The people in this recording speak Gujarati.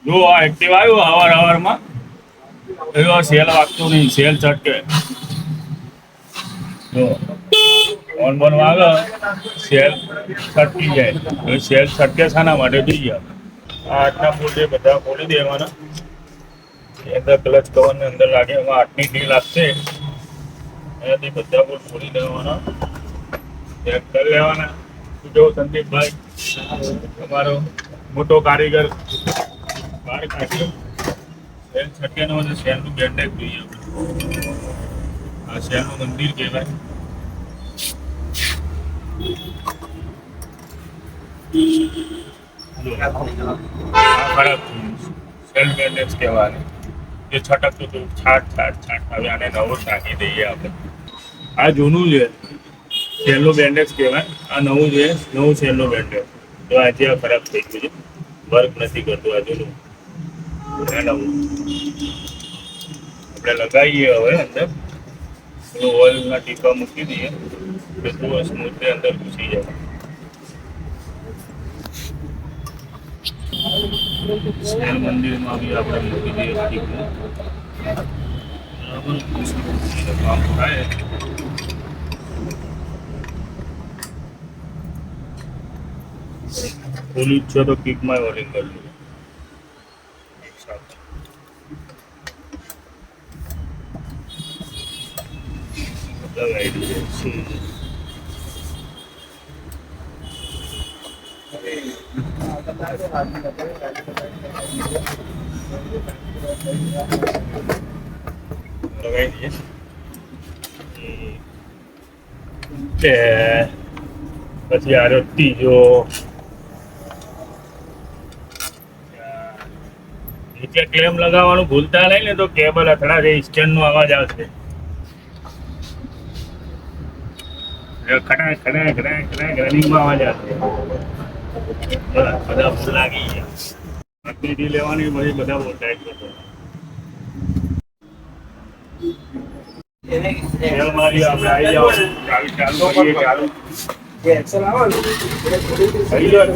જો આ એક્ટિવ આવ્યું હવારમાં એવો સેલ વાગતું નહીં, સેલ છટકે. જો ઓન બોન વાગે સેલ છટકી જાય. હવે સેલ છટકે શાના માટે જોઈએ. આ આજના બોલ્ટ બધા ખોલી દેવાના. એ અંદર ક્લચ કવર ને અંદર લાગે એમાં 8ની ઢીલ લાગશે. એનાથી બધા બોલ્ટ ખોલી દેવાના, ચેક કરી લેવાના. જો સંદીપભાઈ તમારો મોટો કારીગર બહાર કાઢ્યો. સેલ છટકે નો સેલનું બેન્ડેજ જોઈએ. આ શહેરનું મંદિર કહેવાય. ખરાબ સેલ બેન્ડેજ કહેવાય. જે છટકતું હતું છાટ છાટ છાટ, હવે આને નવું નાખી દઈએ આપણે. આ જૂનું છે, સેલનું બેન્ડેજ કહેવાય. આ નવું છે, નવું સેલનું બેન્ડેજ. તો આજે આ ખરાબ થઈ ગયું છે, વર્ક નથી કરતું. આ જૂનું નવું આપણે લગાવીએ. હવે અંદર ઓઇલના ટીપા મૂકી દઈએ એટલે સ્મૂથલી અંદર ઘૂસી જાય. શેર મંદિરમાં બી આપણે મૂકી દઈએ ટીપું. બરાબર કામ થાય. ખોલી જ છે તો કિકમાં ઓલિંગ કરી લઈએ. લગાવી દઈએ. પછી આ ત્રીજો નીચે ક્લેમ લગાવવાનું ભૂલતા નહીં ને તો કેબલ અથડાશે, સ્ટેન્ડ નો અવાજ આવશે. ખડા ખડા ખડા ખડા રનિંગમાં અવાજ આવશે. બધા ભૂલ લાગી ગયા. આટલી લેવાની પછી બધા બોલતા મારી આપણે આવી જાઓ. ચાલુ કરીએ. ચાલુ એક્સેલ આવવાનું થઈ ગયો.